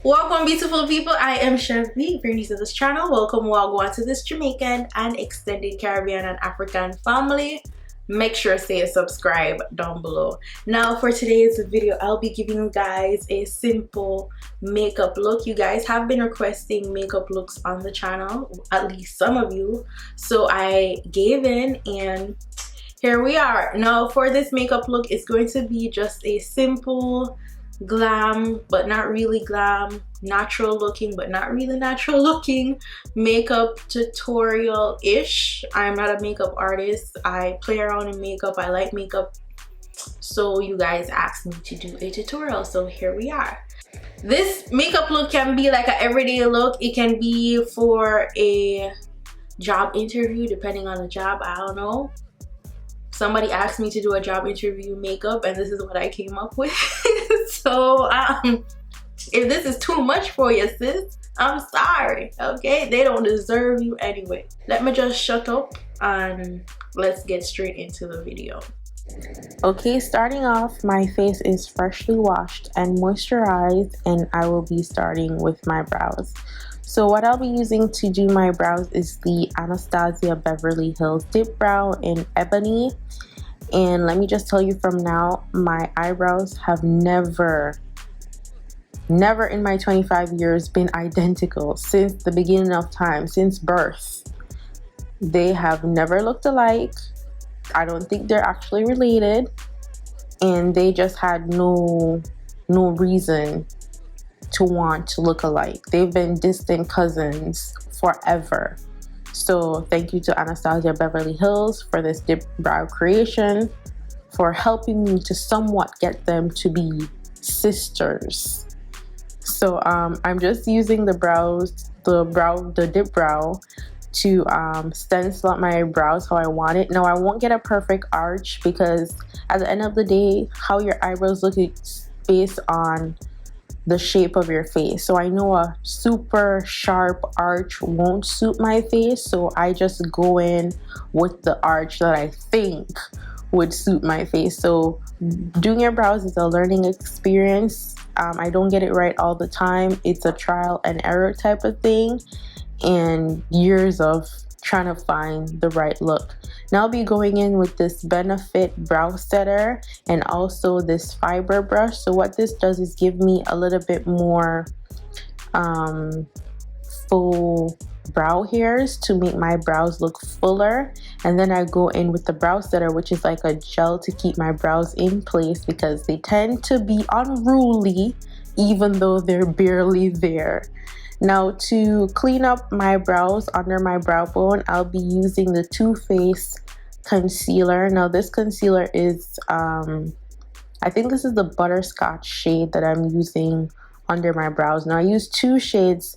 Welcome, beautiful people. I am Chev. If you're new to this channel, welcome to this Jamaican and extended Caribbean and African family. Make sure to say subscribe down below. Now for today's video, I'll be giving you guys a simple makeup look. You guys have been requesting makeup looks on the channel, at least some of you, so I gave in and here we are. Now for this makeup look, it's going to be just a simple glam but not really glam, natural looking but not really natural looking makeup tutorial ish. I'm not a makeup artist. I play around in makeup. I like makeup, so you guys asked me to do a tutorial, so here we are. This makeup look can be like an everyday look. It can be for a job interview, depending on the job. I don't know, somebody asked me to do a job interview makeup and this is what I came up with. So if this is too much for you, sis, I'm sorry, okay? They don't deserve you anyway. Let me just shut up and let's get straight into the video. Okay, starting off, my face is freshly washed and moisturized, and I will be starting with my brows. So what I'll be using to do my brows is the Anastasia Beverly Hills Dip Brow in Ebony. And let me just tell you from now, my eyebrows have never in my 25 years been identical since the beginning of time, since birth. They have never looked alike. I don't think they're actually related, and they just had no reason to want to look alike. They've been distant cousins forever. So thank you to Anastasia Beverly Hills for this dip brow creation, for helping me to somewhat get them to be sisters. So I'm just using the dip brow to stencil out my brows how I want it. Now I won't get a perfect arch because at the end of the day, how your eyebrows look is based on the shape of your face. So I know a super sharp arch won't suit my face, so I just go in with the arch that I think would suit my face. So doing your brows is a learning experience. I don't get it right all the time. It's a trial and error type of thing, and years of trying to find the right look. Now I'll be going in with this Benefit brow setter and also this fiber brush. So what this does is give me a little bit more full brow hairs to make my brows look fuller. And then I go in with the brow setter, which is like a gel to keep my brows in place because they tend to be unruly even though they're barely there. Now to clean up my brows under my brow bone, I'll be using the Too Faced concealer. Now this concealer is, I think this is the Butterscotch shade that I'm using under my brows. Now I use two shades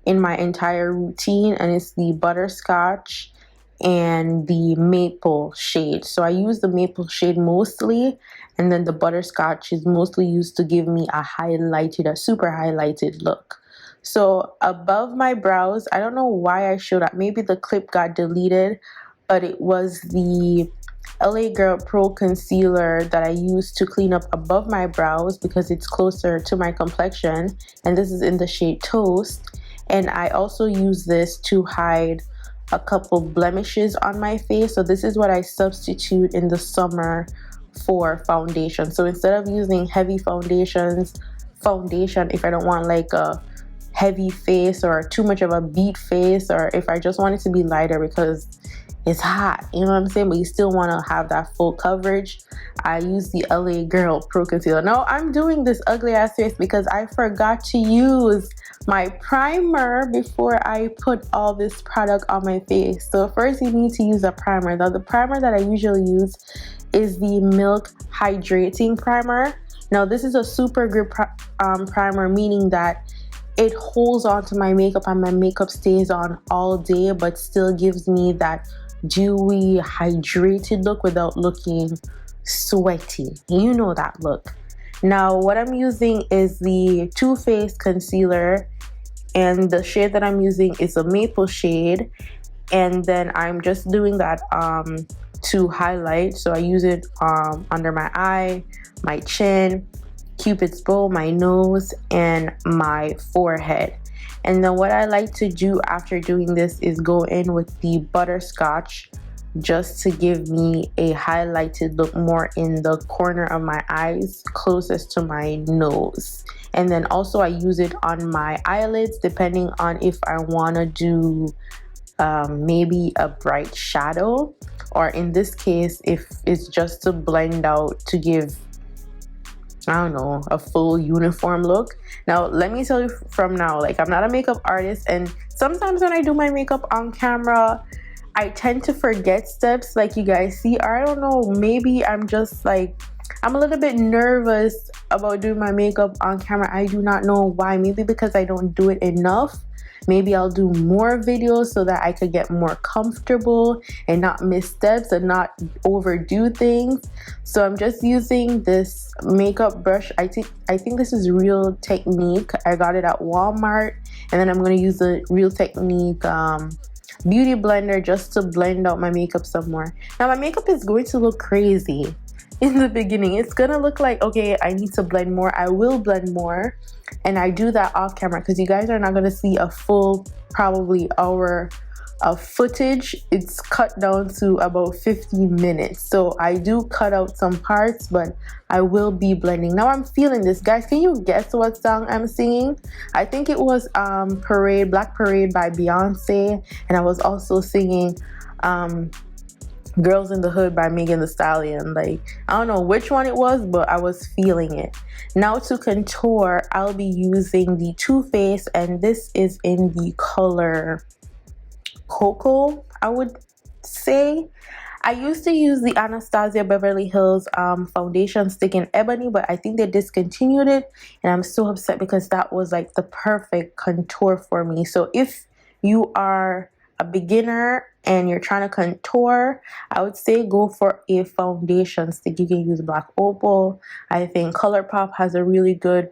in my entire routine, and it's the Butterscotch and the Maple shade. So I use the Maple shade mostly, and then the Butterscotch is mostly used to give me a super highlighted look. So above my brows, I don't know why I showed up. Maybe the clip got deleted, but it was the LA Girl Pro Concealer that I used to clean up above my brows because it's closer to my complexion. And this is in the shade Toast. And I also use this to hide a couple blemishes on my face. So this is what I substitute in the summer for foundation. So instead of using heavy foundation, if I don't want like a heavy face or too much of a beat face, or if I just want it to be lighter because it's hot, you know what I'm saying, but you still want to have that full coverage, I use the LA Girl Pro Concealer. Now I'm doing this ugly ass face because I forgot to use my primer before I put all this product on my face. So first you need to use a primer. Now the primer that I usually use is the Milk Hydrating Primer. Now this is a super good primer, meaning that it holds on to my makeup and my makeup stays on all day but still gives me that dewy, hydrated look without looking sweaty. You know that look. Now what I'm using is the Too Faced concealer, and the shade that I'm using is a Maple shade, and then I'm just doing that to highlight. So I use it under my eye, my chin, Cupid's bow, my nose, and my forehead. And then what I like to do after doing this is go in with the butterscotch just to give me a highlighted look more in the corner of my eyes closest to my nose. And then also I use it on my eyelids depending on if I want to do maybe a bright shadow, or in this case if it's just to blend out to give, I don't know, a full uniform look. Now let me tell you from now, like, I'm not a makeup artist, and sometimes when I do my makeup on camera I tend to forget steps like you guys see, or I don't know, maybe I'm just like, I'm a little bit nervous about doing my makeup on camera. I do not know why. Maybe because I don't do it enough. Maybe I'll do more videos so that I could get more comfortable and not miss steps and not overdo things. So I'm just using this makeup brush. I think this is Real Technique. I got it at Walmart. And then I'm going to use the Real Technique beauty blender just to blend out my makeup some more. Now my makeup is going to look crazy in the beginning. It's gonna look like, okay, I need to blend more. I will blend more, and I do that off camera because you guys are not gonna see a full probably hour of footage. It's cut down to about 15 minutes, so I do cut out some parts, but I will be blending. Now I'm feeling this, guys. Can you guess what song I'm singing? I think it was Parade, Black Parade by Beyonce, and I was also singing Girls in the Hood by Megan Thee Stallion. Like, I don't know which one it was, but I was feeling it. Now to contour, I'll be using the Too Faced, and this is in the color Cocoa, I would say. I used to use the Anastasia Beverly Hills foundation stick in Ebony, but I think they discontinued it, and I'm so upset because that was like the perfect contour for me. So if you are a beginner and you're trying to contour, I would say go for a foundation stick. You can use Black Opal. I think ColourPop has a really good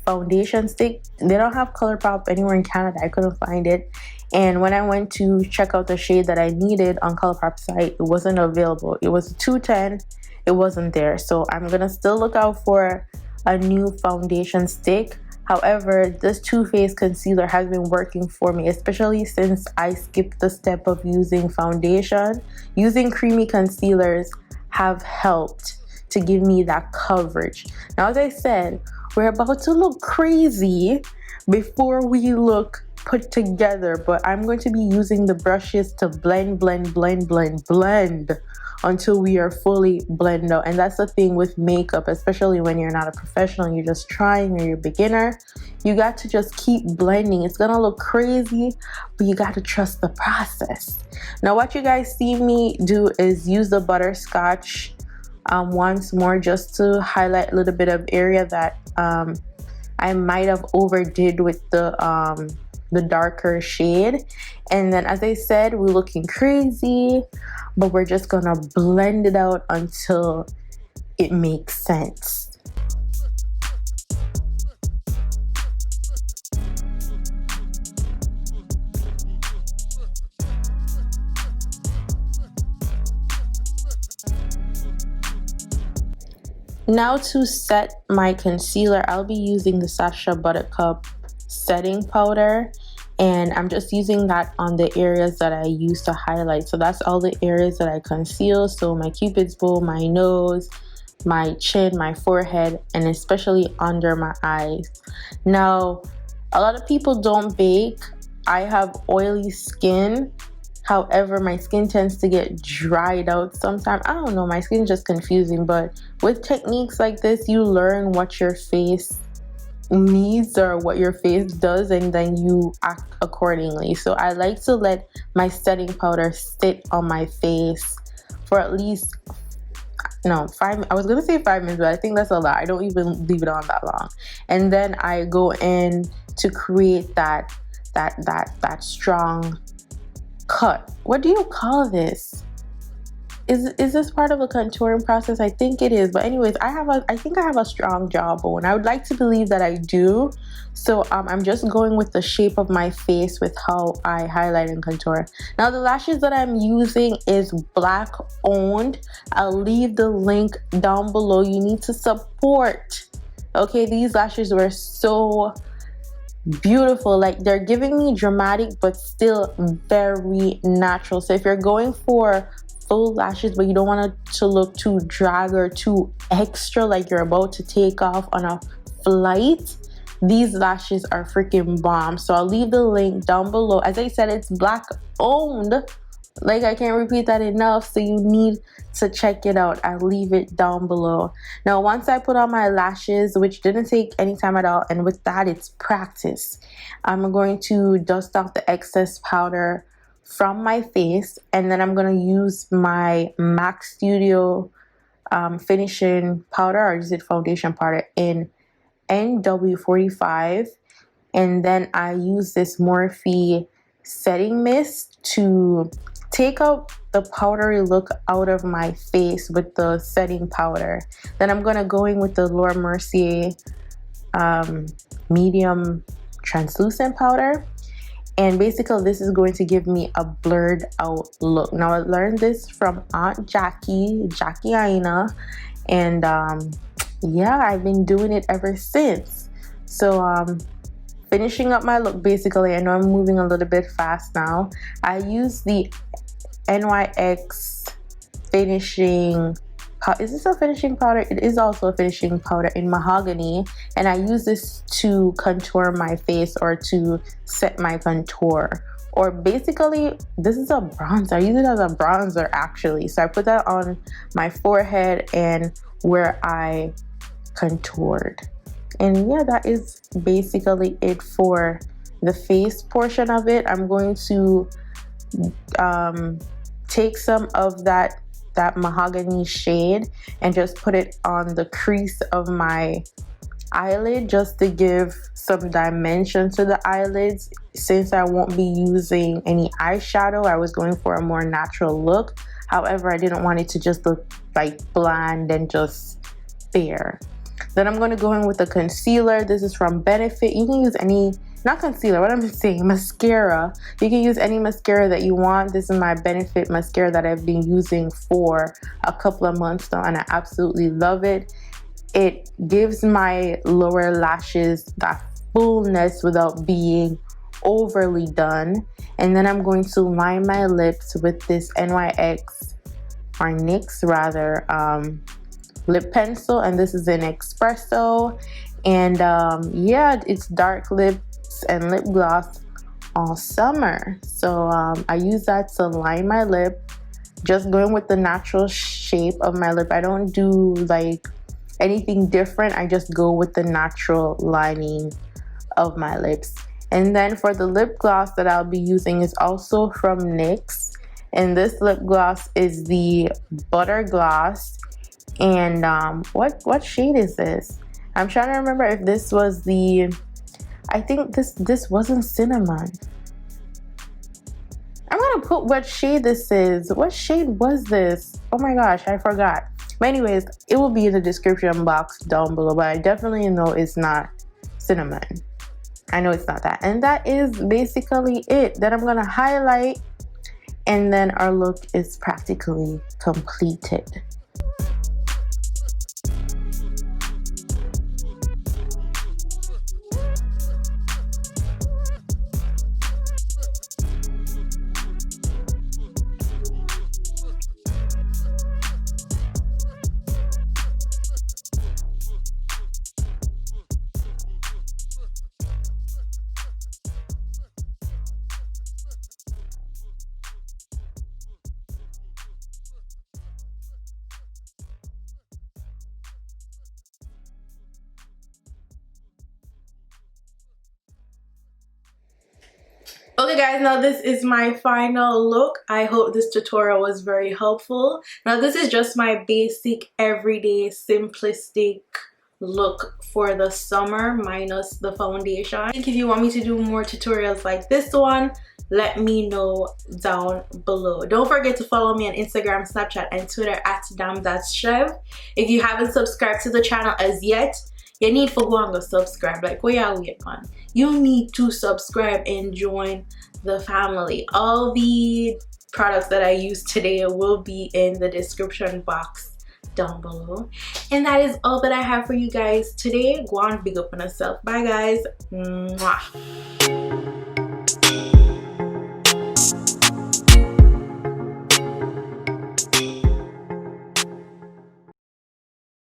foundation stick. They don't have ColourPop anywhere in Canada. I couldn't find it, and when I went to check out the shade that I needed on ColourPop's site, it wasn't available. It was 210. It wasn't there, so I'm gonna still look out for a new foundation stick. However, this Too Faced concealer has been working for me, especially since I skipped the step of using foundation. Using creamy concealers have helped to give me that coverage. Now, as I said, we're about to look crazy before we look put together, but I'm going to be using the brushes to blend until we are fully blended out. And that's the thing with makeup, especially when you're not a professional, you're just trying, or you're a beginner. You got to just keep blending. It's gonna look crazy, but you got to trust the process. Now what you guys see me do is use the butterscotch once more, just to highlight a little bit of area that I might have overdid with the darker shade. And then, as I said, we're looking crazy, but we're just gonna blend it out until it makes sense. Now to set my concealer, I'll be using the Sacha Buttercup setting powder, and I'm just using that on the areas that I used to highlight. So that's all the areas that I conceal. So my Cupid's bow, my nose, my chin, my forehead, and especially under my eyes. Now, a lot of people don't bake. I have oily skin. However, my skin tends to get dried out sometimes. I don't know, my skin's just confusing. But with techniques like this, you learn what your face needs or what your face does, and then you act accordingly. So I like to let my setting powder sit on my face for at least, no, I was gonna say 5 minutes, but I think that's a lot. I don't even leave it on that long. And then I go in to create that strong cut. What do you call this? Is this part of a contouring process? I think it is, but anyways, I think I have a strong jawbone. I would like to believe that I do. So I'm just going with the shape of my face with how I highlight and contour. Now the lashes that I'm using is black owned. I'll leave the link down below. You need to support. Okay, these lashes were so beautiful. Like, they're giving me dramatic but still very natural. So if you're going for full lashes but you don't want it to look too drag or too extra, like you're about to take off on a flight, these lashes are freaking bomb. So I'll leave the link down below. As I said, it's black owned. Like, I can't repeat that enough, so you need to check it out. I'll leave it down below. Now once I put on my lashes, which didn't take any time at all, and with that it's practice, I'm going to dust off the excess powder from my face, and then I'm going to use my MAC Studio finishing powder, or is it foundation powder, in NW45, and then I use this Morphe setting mist to take out the powdery look out of my face with the setting powder. Then I'm gonna go in with the Laura Mercier medium translucent powder, and basically this is going to give me a blurred out look. Now I learned this from Aunt Jackie Aina, and yeah, I've been doing it ever since. So finishing up my look, basically, I know I'm moving a little bit fast now. I use the NYX Finishing, is this a finishing powder? It is also a finishing powder in Mahogany, and I use this to contour my face or to set my contour. Or basically, this is a bronzer. I use it as a bronzer actually. So I put that on my forehead and where I contoured. And yeah, that is basically it for the face portion of it. I'm going to take some of that mahogany shade and just put it on the crease of my eyelid, just to give some dimension to the eyelids. Since I won't be using any eyeshadow, I was going for a more natural look. However, I didn't want it to just look like bland and just bare. Then I'm going to go in with a concealer. This is from Benefit. You can use any, not concealer, what I'm saying, mascara. You can use any mascara that you want. This is my Benefit mascara that I've been using for a couple of months now, and I absolutely love it. It gives my lower lashes that fullness without being overly done. And then I'm going to line my lips with this NYX, or NYX rather, lip pencil, and this is in Expresso. And yeah, it's dark lips and lip gloss all summer. So I use that to line my lip, just going with the natural shape of my lip. I don't do like anything different. I just go with the natural lining of my lips. And then for the lip gloss that I'll be using is also from NYX, and this lip gloss is the Butter Gloss. And what shade is this? I'm trying to remember if this was the, I think this wasn't cinnamon. I'm gonna put what shade this is. What shade was this? Oh my gosh, I forgot. But anyways, it will be in the description box down below, but I definitely know it's not cinnamon. I know it's not that. And that is basically it. Then I'm gonna highlight, and then our look is practically completed. Okay guys, now this is my final look. I hope this tutorial was very helpful. Now this is just my basic, everyday, simplistic look for the summer minus the foundation. I think if you want me to do more tutorials like this one, let me know down below. Don't forget to follow me on Instagram, Snapchat, and Twitter at @Chev. If you haven't subscribed to the channel as yet, you need to go and go subscribe. Like, what y'all waiting on? You need to subscribe and join the family. All the products that I use today will be in the description box down below. And that is all that I have for you guys today. Go on, big up on yourself. Bye guys. Mwah.